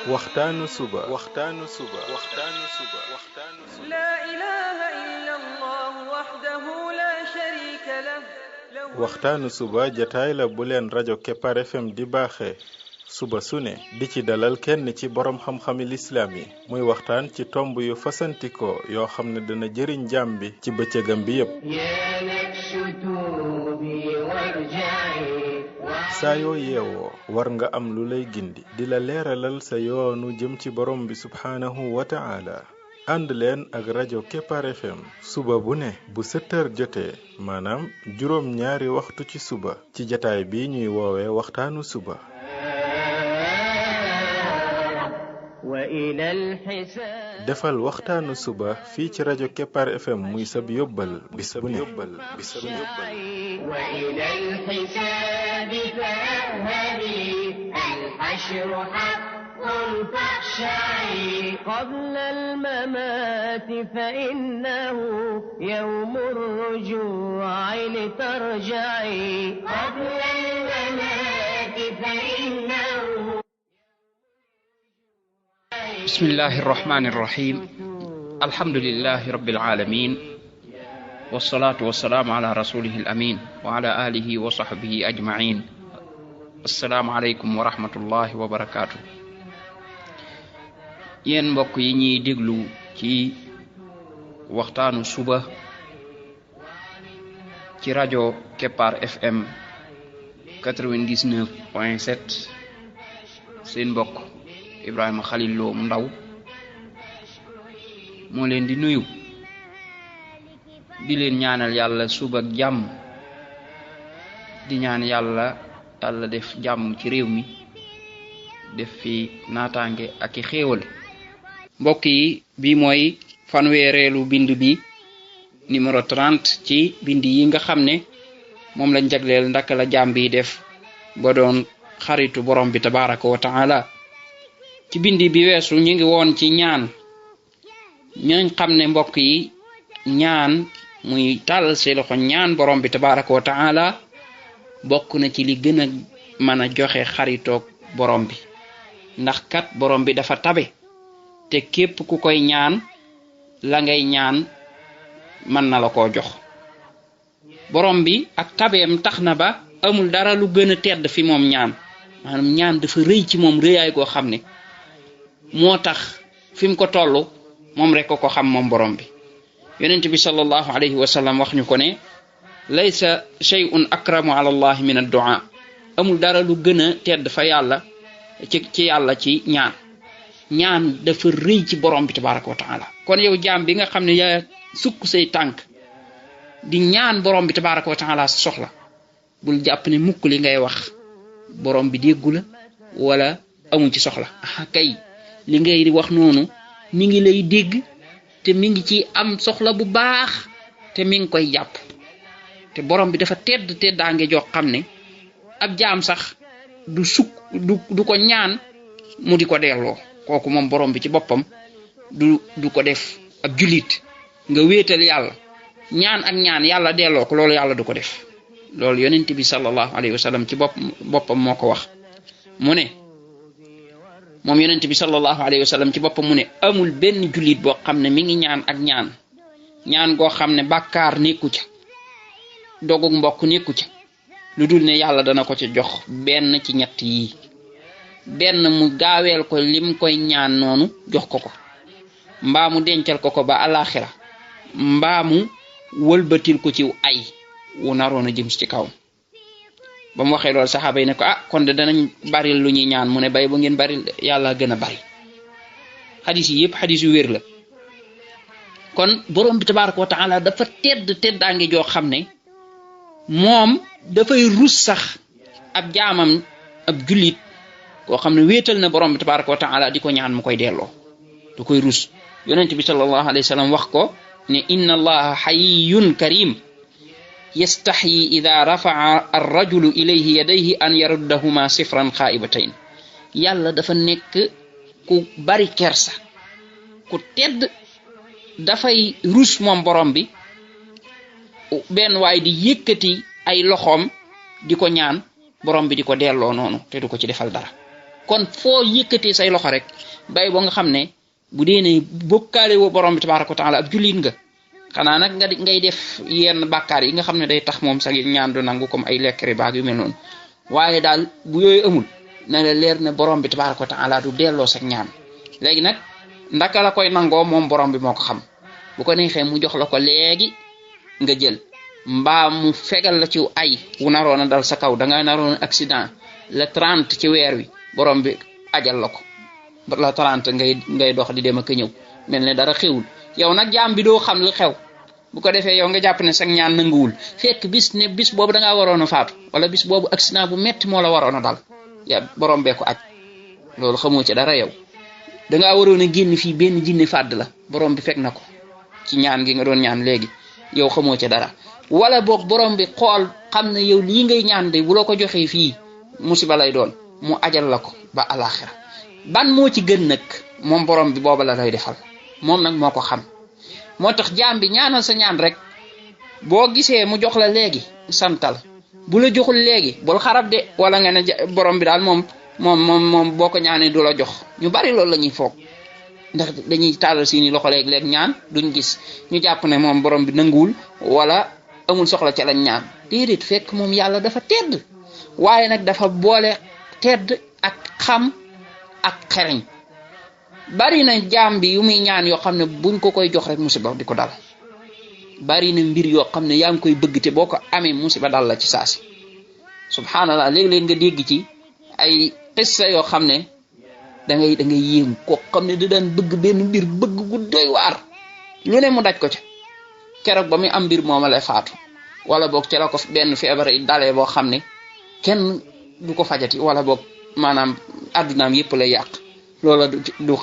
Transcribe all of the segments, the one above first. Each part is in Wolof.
waxtaanu suba لا إله إلا الله وحده لا شريك له waxtaanu suba jataay la bu leen rajo Kepar FM di baaxee suba su ne di ci dalal kenn ci borom xam-xami lislaam yi muy waxtaan ci tomb yu fasantikoo yoo xam ne dana jëriñ jaam bi ci bëccëgam bi yépp saa yoo yeewoo war nga am lu lay gindi di la leeralal sa yoonu jëm ci borom bi subhaanahu wa ta'ala ànd leen ak rajo Kepar FM suba bu ne bu 7h jotee maanaam juróom ñaari waxtu ci suba ci jataay bi ñuy woowee waxtaanu suba defal waxtaanu suba fii ci rajo Kepar FM muy sab yóbbal bis bu ne قبل الممات فإنه يوم الرجوع لترجعي قبل الممات فإنه بسم الله الرحمن الرحيم الحمد لله رب العالمين والصلاة والسلام على رسوله الأمين وعلى آله وصحبه أجمعين السلام عليكم ورحمة الله وبركاته yéen mbokk yi ñuy déglu ci waxtaanu suba ci rajo Kepar FM 99.7 seen mbokk Ibrahima Khalil Lo Ndaw moo leen di nuyu di leen ñaanal yàlla suba ak jàmm di ñaan yàlla def jàmm ci réew mi def fi naataange ak i xéewal mbokk yi bi mooy fanweereelu bind bi numéro 30 ci bind yi nga xam ne moom lañ jagleel ndaka la jaam bi def ba doon xaritu borom bi tabaraka wa taala ci bind bi weesu ñu ngi woon ci ñaan ñañ xam ne mbokk yi ñaan muy tàllal say loxo ñaan borom bi tabaraka wa taala bokk na ci li gën a mën a joxe xaritoog borom bi ndax kat borom bi dafa tabe te képp ku koy ñaan la ngay ñaan mën na la koo jox borom bi ak tabeem tax na ba amul dara lu gën a tedd fi moom ñaan maanaam ñaan dafa rëy ci moom rëyaay goo xam ne moo tax fi mu ko toll moom rek ko xam moom borom bi yonent bi sallallahu alayhi wa sallam wax ñu ko ne laysa shay'un akramu ala allah min ad-du'a amul dara lu gën a tedd fa yàlla ci yàlla ci ñaan dafa rëy ci borom bi tabaraka wa taala kon yow jaam bi nga xam ne yaa sukk say tànk di ñaan borom bi tabaraka wa taala soxla bul jàpp ne mukk li ngay wax borom bi déggu la wala amu ci soxla kay li ngay wax noonu mi ngi lay dégg te mi ngi ci am soxla bu baax te mi ngi koy jàpp te borom bi dafa teddaange joo xam ne ab jaam sax du sukk du ko ñaan mu di ko delloo kooku moom borom bi ci boppam du ko def ab jullit nga wéetal yàlla ñaan ak ñaan yàlla delloo ko loolu yàlla du ko def loolu yonent bi sallallahu alayhi wa sallam ci boppam moo ko wax mu ne moom yonent bi sallallahu alayhi wa sallam ci boppam mu ne amul benn jullit boo xam ne mi ngi ñaan ak ñaan goo xam ne bàkkaar nekku ca dogug mbokk nekku ca lu dul ne yàlla dana ko ci jox benn ci ñett yi benn mu gaaweel ko lim koy ñaan noonu jox ko mbaa mu dencal ko ba alaxira mbaa mu wëlbatil ko ci ay wu naroon a jëm ci kaw ba mu waxee loolu saxaaba yi ne ko kon de danañ bari lu ñuy ñaan mu ne bay bu ngeen bari yàlla gën a bari xadis yi yëpp xadis yu wér la kon borom bi tabaraka wa taala dafa teddaange joo xam ne moom dafay rus sax ab jaamam ab jullit koo xam ne wéetal na borom bi tabaraka wa taala di ko ñaan mu koy delloo du koy rus yonent bi sallallahu alayhi wa sallam wax ko ne inna allaha hayyun karim yastaxyi ida rafa'a ar-rajulu ilayhi yadayhi an yaruddahuma sifran xaa'ibatayn yàlla dafa nekk ku bari kersa ku tedd dafay rus moom borom bi benn waay di yëkkati ay loxoom di ko ñaan borom bi di ko delloo noonu te du ko ci defal dara kon foo yëkkatee say loxo rek bay bo nga xam ne bu dee ne bokkaale woo borom bi tabaraka wa taala ab jullit nga xanaa nag nga ngay def yenn bàkkaar yi nga xam ne day tax moom sa ñaan du nangu comme ay lekk riba yu mel noonu waaye daal bu yooyu amul na la leer ne borom bi tabaraka wa taala du delloo sa ñaan léegi nag ndaka la koy nangoo moom borom bi moo ko xam bu ko neexee mu jox la ko léegi nga jël mbaa mu fegal la ci ay wu naroon a dal sa kaw da nga naroon accident le 30 ci weer wi borom bi ajal la ko la 30 ngay dox di dem ak ñëw mel ne dara xewul yow nag jaam bi doo xam lu xew bu ko defee yow nga jàpp ne sax ñaan nanguwul fekk bis boobu da ngaa waroon a faatu wala bis boobu accident bu metti moo la waroon a dal ya borom bee ko aj loolu xamoo ci dara yow da ngaa waroon a génn fii benn jinne fàdd la borom bi fekk na ko ci ñaan gi nga doon ñaan léegi yow xamoo ci dara wala boog borom bi xool xam ne yow lii ngay ñaan de bu la ko joxee fii musiba lay doon mu ajal la ko ba alaxira ban moo ci gën nag moom borom bi booba la lay defal moom nag moo ko xam moo tax jaam bi ñaanal sa ñaan rek boo gisee mu jox la léegi santal bu la joxul léegi bul xarab de wala nga ne borom bi daal moom boo ko ñaanee du la jox ñu bari loolu la ñuy foog ndax dañuy tàllal seeni loxo léeg-léeg ñaan duñ gis ñu jàpp ne moom borom bi nanguwul wala amul soxla ca lañ ñaan déedéet fekk moom yàlla dafa tedd waaye nag dafa boole tedd ak xam ak xereñ bari na jaam bi yu muy ñaan yoo xam ne buñ ko koy jox rek musiba di ko dal bari na mbir yoo xam ne yaa ngi koy bëgg te boo ko amee musiba dal la ci saasi subhanallah léeg-léeg nga dégg ci ay xissa yoo xam ne da ngay yéem koo xam ne da daan bëgg benn mbir bëgg gu doy waar lu ne mu daj ko ca keroog ba muy am mbir mooma lay faatu wala boog ca la ko benn feebar yi dalee boo xam ne kenn du ko fajati wala boog maanaam addunaam yépp lay yàq loola du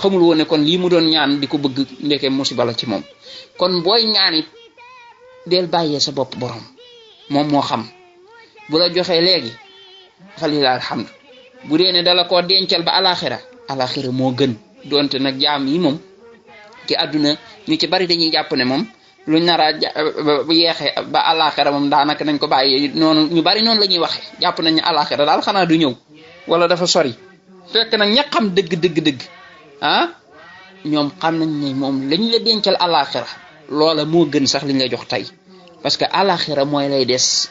xamul woon ne kon lii mu doon ñaan di ko bëgg ndeke musiba la ci moom kon booy ñaan it del bàyyee sa bopp borom moom moo xam bu la joxee léegi falilaa alhamdu bu dee ne dala koo dencal ba alaxira moo gën donte nag jaam yi moom ci àdduna ñu ci bari dañuy jàpp ne moom luñ nara bu yeexee ba alaxira moom daanaka nañ ko bàyyi noonu ñu bari noonu la ñuy waxe jàpp nañ ne alaxira daal xanaa du ñëw wala dafa sori fekk nag ña xam dëgg ah ñoom xam nañ ne moom lañ la dencal alaxira loola moo gën sax liñ la jox tey parce que alaxira mooy lay des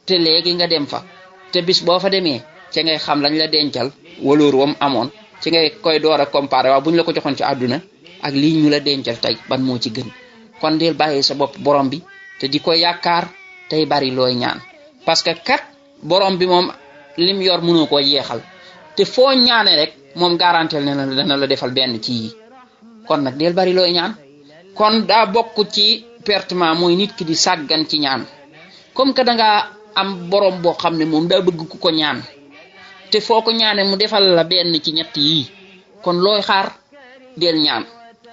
te léegi nga dem fa te bis boo fa demee ci ngay xam lañ la dencal waloor wam amoon ci ngay koy door a comparer waaw buñ la ko joxoon ci àdduna ak lii ñu la dencal tey ban moo ci gën kon del bàyyi sa bopp borom bi te di ko yaakaar tey bari looy ñaan parce que kat borom bi moom lim yor mënoo koo yeexal te foo ñaane rek moom garantel ne la dana la defal benn ci yi kon nag del bari looy ñaan kon daa bokk ci pertement mooy nit ki di sàggan ci ñaan comme que dangaa am borom boo xam ne moom daa bëgg ku ko ñaan te foo ko ñaane mu defal la benn ci ñett yi kon looy xaar del ñaan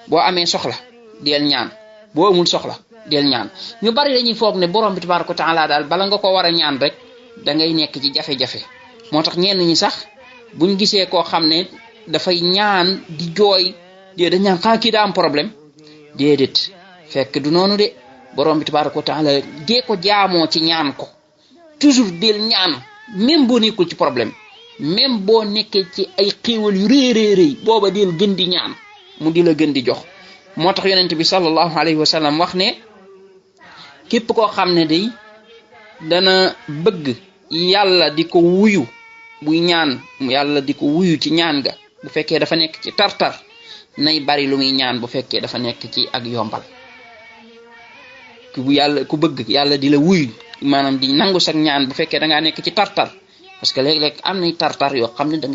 boo amee soxla del ñaan boo amul soxla del ñaan ñu bari dañuy foog ne borom bi tabaaraka taala daal bala nga ko war a ñaan rek da ngay nekk ci jafe-jafe moo tax ñenn ñi sax buñ gisee koo xam ne dafay ñaan di jooy dañ ñaan xaa kii daa am problème déedéet fekk du noonu de borom bi tabaaraka taala dee ko jaamoo ci ñaan ko toujours del ñaan même boo nekkul ci problème même boo nekkee ci ay xéewal yu rëy booba del gën di ñaan mu di la gën di jox moo tax yonent bi sallallahu alayhi wa sallam wax ne képp koo xam ne day dana bëgg yàlla di ko wuyu buy ñaan yàlla di ko wuyu ci ñaan ga bu fekkee dafa nekk ci tartar nay bari lu muy ñaan bu fekkee dafa nekk ci ak yombal ku bëgg yàlla di la wuyu maanaam di nangu sax ñaan bu fekkee da ngaa nekk ci tartar parce que léeg-léeg am nay tartar yoo xam ne da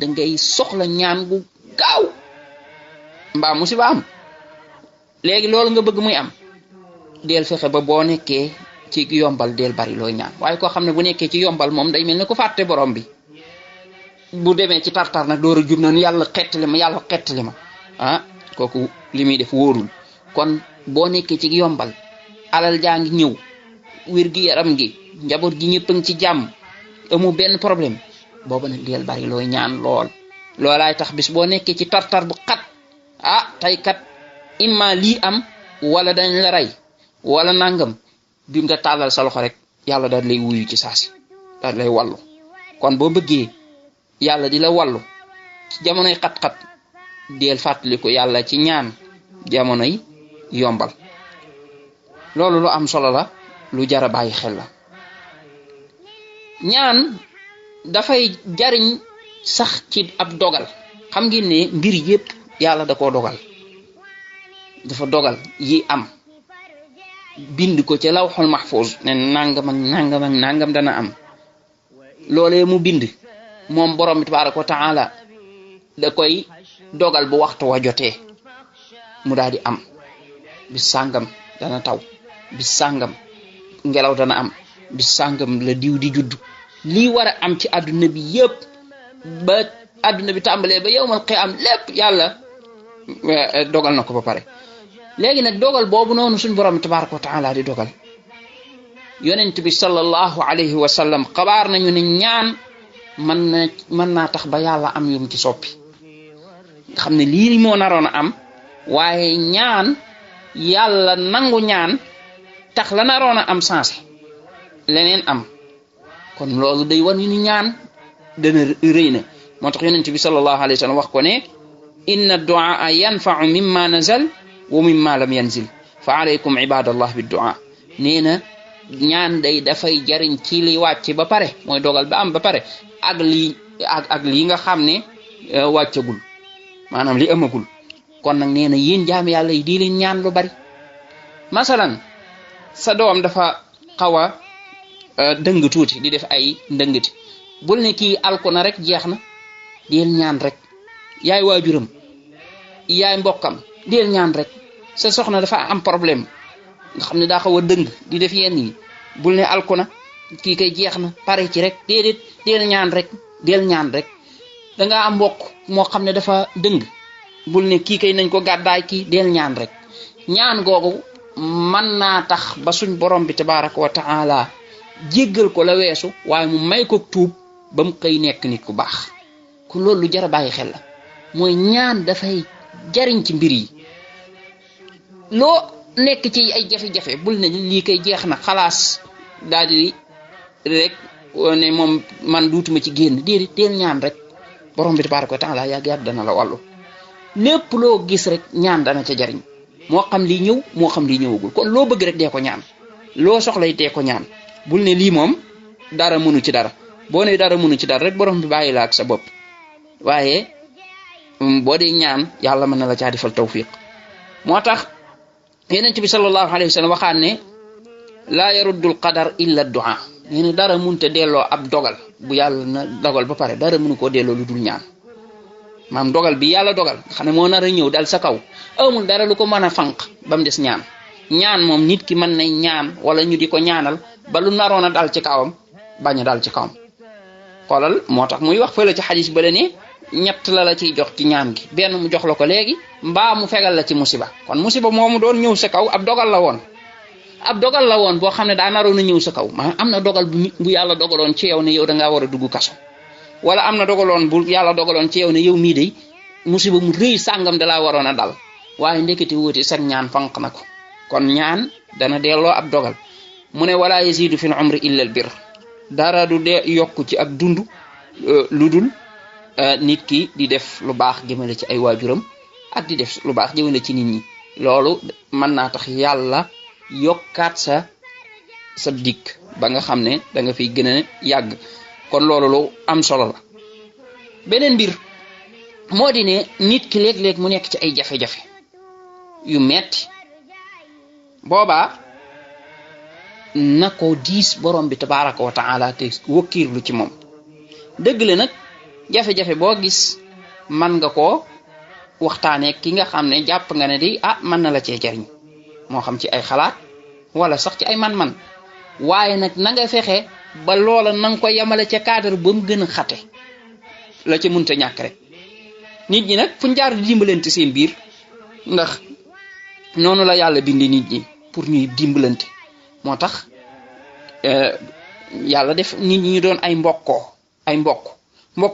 ngay soxla ñaan gu gaaw mbaa musiba am léegi loolu nga bëgg muy am del fexe ba boo nekkee ci yombal del bari looy ñaan waaye koo xam ne bu nekkee ci yombal moom day mel ne ko fàtte borom bi bu demee ci tartar nag door a jub na yàlla xettali ma ah kooku li muy def wóorul kon boo nekkee ci yombal alal jaa ngi ñëw wér gi yaram gi njaboot gi ñëpp a ngi ci jàmm amu benn problème booba nag del bari looy ñaan loolaay tax bis boo nekkee ci tartar bu xat tey kat imma lii am wala dañ la rey wala nangam bi nga tàllal sa loxo rek yàlla daal lay wuyu ci saasi daal lay wallu kon boo bëggee yàlla di la wallu ci jamonoy xat-xat deel fàttaliku yàlla ci ñaan jamonoy yombal. loolu lu am solo la, lu jara bàyyi xel la. ñaan dafay jariñ sax ci ab dogal. xam ngeen ne mbir yépp yàlla da koo dogal, dafa dogal yi am bind ko ci lawhul mahfuz ne nangam ak nangam ak nangam dana am. loolee mu bind moom borom bi tabaaraka wa taala da koy dogal bu waxtu wa jotee mu daal di am. bis sàngam dana taw, bis sàngam ngelaw dana am, bis sàngam la diw di judd. lii war a am ci àdduna bi yépp ba àdduna bi tàmbalee ba yawmal qiyaam lépp yàlla dogal na ko ba pare. léegi nag dogal boobu noonu suñ borom tabaaraka wa taala di dogal, yonent bi sallallahu alayhi wa sallam xabaar nañu ne ñaan mën naa tax ba yàlla am yum ci soppi. nga xam ne lii moo naroon a am, waaye ñaan yàlla nangu ñaan tax la naroon a am sensé leneen am. kon loolu day wan ni ñaan dana rëy na. moo tax yonent bi sallallahu alayhi wa sallam wax ko ne inna du'a yanfa'u mimma nazal wa mimma lam yanzil fa alaykum ibadallah bid du'a. nee na ñaan day dafay jariñ ci li wàcc ba pare, mooy dogal ba am ba pare, ak lii nga xam ne wàccagul, maanaam li amagul. kon nag nee na yéen jaam yàlla yi di leen ñaan lu bari. masalan sa doom dafa xaw a dëng tuuti di def ay ndëngati, bul ne kii alko na rek jeex na, deel ñaan rek. yaay waajuram, yaay mbokkam, deel ñaan rek. sa soxna dafa am problème nga xam ne daa xaw a dëng di def yenn yi, bul ne alko na kii kay jeex na pare ci rek, déedéet deel ñaan rek, deel ñaan rek. dangaa am mbokk moo xam ne dafa dëng, bul ne kii kay nañ ko gàddaay, kii deel ñaan rek. ñaan googu mën naa tax ba suñ borom bi tabaraka wa taala jéggal ko la weesu, waaye mu may ko tuub ba mu xëy nekk nit ku baax. kon loolu lu jar a bàyyi xel la, mooy ñaan dafay jariñ ci mbir yi. loo nekk ci ay jafe-jafe bul ne lii kay jeex na xalaas daal di rek ne moom man duutuma ci génn, déedéet deel ñaan rek. borom bi tabaraka wa taala yàgg dana la wàllu. lépp loo gis rek ñaan dana ca jariñ, moo xam lii ñëw moo xam lii ñëwagul. kon loo bëgg rek dee ko ñaan, loo soxlay dee ko ñaan. bul ne lii moom dara mënu ci dara. boo ne dara mënu ci dara rek borom bi bàyyi la ak sa bopp. waaye boo dee ñaan yàlla mën na la caa defal tawfiq. moo tax yonent bi sallallahu alayhi wa sallam waxaan ne laa yaruddul qadar illa du'a. nee na dara mënut a delloo ab dogal bu yàlla na dogal ba pare, dara mënu koo delloo lu dul ñaan. maam dogal bi yàlla dogal nga xam ne moo nar a ñëw dal sa kaw, amul dara lu ko mën a fànq ba mu des ñaan. ñaan moom nit ki mën nay ñaan wala ñu di ko ñaanal ba lu naroon a dal ci kawam bañ a dal ci kawam. xoolal moo tax muy wax fële ci xadis ba la ne ñett la ciy jox ci ñaan gi, benn mu jox la ko léegi, mbaa mu fegal la ci musiba. kon musiba moomu doon ñëw sa kaw ab dogal la woon boo xam ne daa naroon a ñëw sa kaw. maanaam am na dogal bu yàlla dogaloon ci yow ne yow dangaa war a dugg kaso, wala am na dogaloon bu yàlla dogaloon ci yow ne yow mii de musiba mu rëy sàngam dalaa waroon a dal, waaye ndekete wóoti sag ñaan fanq na ko. kon ñaan dana delloo ab dogal. mu ne wala yazidu fil umri illa al bir. dara du dee yokku ci ak dund lu dul nit ki di def lu baax jëmale ci ay waajuram ak di def lu baax jëmale ci nit ñi. loolu mën naa tax yàlla yokkaat sa dikk ba nga xam ne da nga fiy gën a yàgg. kon loolu lu am solo la. beneen mbir moo di ne nit ki léeg-léeg mu nekk ci ay jafe-jafe yu metti, boobaa na ko diis borom bi tabaraka wa taala te wakkiirlu ci moom. dëgg la nag jafe-jafe boo gis man nga ko waxtaanee ki nga xam ne jàpp nga ne di mën na la cee jariñ, moo xam ci ay xalaat wala sax ci ay man-man. waaye nag na nga fexe ba loola na nga ko yemale ca cadre ba mu gën a xate la ca mënta ñàkk rek. nit ñi nag fuñ jaar di dimbalante seen biir, ndax noonu la yàlla bindi nit ñi pour ñuy dimbalante. moo tax yàlla def nit ñi ñu doon ay mbokk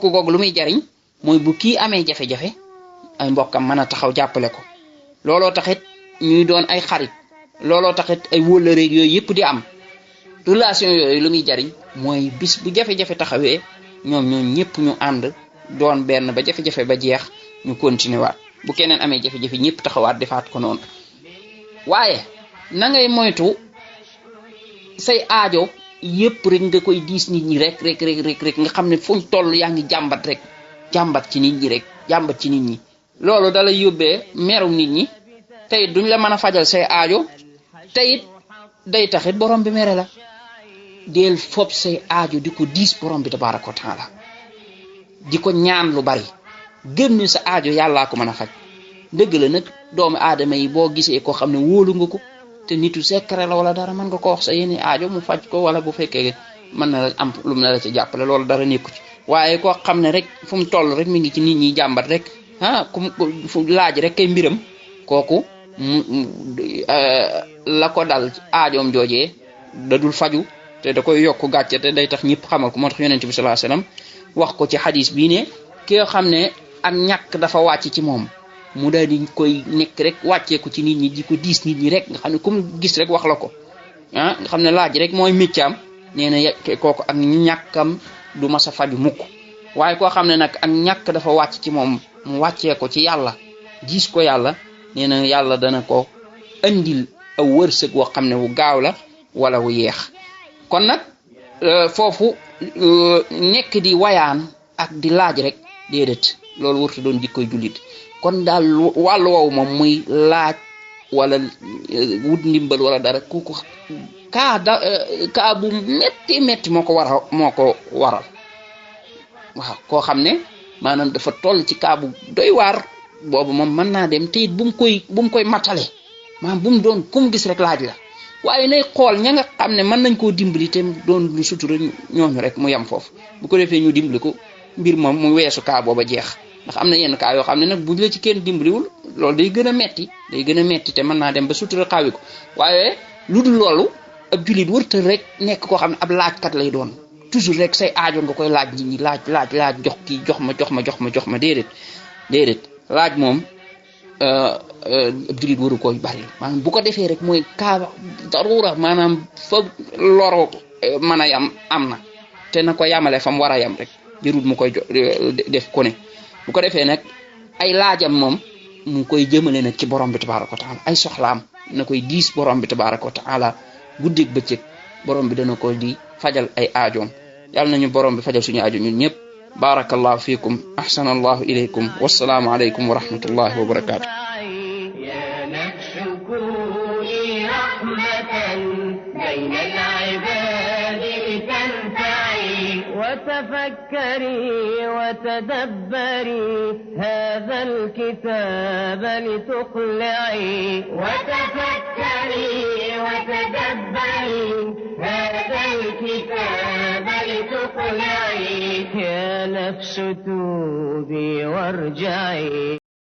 googu lu muy jariñ mooy bu kii amee jafe-jafe ay mbokkam mën a taxaw jàppale ko. looloo taxit ñuy doon ay xarit, looloo taxit ay wóllëreeg yooyu yëpp di am. relation yooyu lu muy jariñ mooy bis bu jafe-jafe taxawee ñoom ñëpp ñu ànd doon benn ba jafe-jafe ba jeex ñu continuer waat bu keneen amee jafe-jafe ñëpp taxawaat defaat ko noonu. waaye na ngay moytu say aajo yëpp rek nga koy diis nit ñi rek nga xam ne fuñ toll yaa ngi jàmbat ci nit ñi rek jàmbat ci nit ñi. loolu da lay yóbbee merum nit ñi tey duñ la mën a fajal say aajo teyit day taxit borom bi mere la. del fopp say aajo di ko diis borom bi tabaaraka wa taala di ko ñaan lu bari gëm ni sa aajo yàllaa ko mën a faj. dëgg la nag doomu aadama yi boo gisee koo xam ne wóolu nga ko te nitu secret la wala dara mën nga ko wax sa yenn aajo mu faj ko wala bu fekkee mën na la am lu mu la ci jàppale loolu dara nekku ci. waaye koo xam ne rek fu mu toll rek mi ngi ci nit ñi jàmbat rek fu laaj rek kay mbiram kooku la ko dal aajoom joojee da dul faju te da koy yokk gàcce te day tax ñëpp xamal ko moo tax yonent bi sallallahu alayhi wasallam wax ko ci xadis bii ne ki nga xam ne ak ñàkk dafa wàcc ci moom mu daal di koy nekk rek wàccee ko ci nit ñi di ko diis nit ñi rek nga xam ne ku mu gis rek wax la ko nga xam ne laaj rek mooy méccaam nee na kooku ak ñàkkam du mas a faju mukk. waaye koo xam ne nag ak ñàkk dafa wàcc ci moom mu wàccee ko ci yàlla diis ko yàlla nee na yàlla dana ko andil aw wërsëg woo xam ne wu gaaw la wala wu yeex. kon nag foofu nekk di wayaan ak di laaj rek déedéet loolu warta doon jikkoy jullit. kon daal wàllu woowu moom muy laaj wala wut ndimbal wala dara kooku kaa bu metti moo ko waral waaw koo xam ne maanaam dafa toll ci kaa bu doy waar boobu moom mën naa dem te it bu mu koy matale maanaam bu mu doon ku mu gis rek laaj la. waaye nay xool ña nga xam ne mën nañ koo dimbali te doon lu sutura ñooñu rek mu yem foofu bu ko defee ñu dimbali ko mbir moom mu weesu kaa booba jeex. ndax am na yenn kaa yoo xam ne nag buñ la ci kenn dimbaliwul loolu day gën a metti te mën naa dem ba sutura xaawi ko. waaye lu dul loolu ab jullit wërta rek nekk koo xam ne ab laajkat lay doon toujours rek say aajo nga koy laaj nit ñi laaj jox kii jox ma déedéet laaj moom ab jullit waru koy bari maanaam bu ko defee rek mooy kaa darura maanaam fa loro mën a yam am na te na ko yamale fa mu war a yam rek jërul mu koy def ku ne. bu ko defee nag ay laajam moom mu koy jëmale nag ci borom bi tabaaraka wa taala ay soxlaam na koy diis borom bi tabaaraka wa taala guddeeg bëccëg borom bi dana ko di fajal ay aajoom yàlla nañu borom bi fajal suñu aajo ñun ñëpp. barakallahu fiikum ahsanallahu ilaykum wassalaamu alaykum wa rahmatullahi wa barakaatu. وتفكري وتدبري هذا الكتاب لتقلعي وتفكري وتدبري هذا الكتاب لتقلعي يا نفس توبي وارجعي.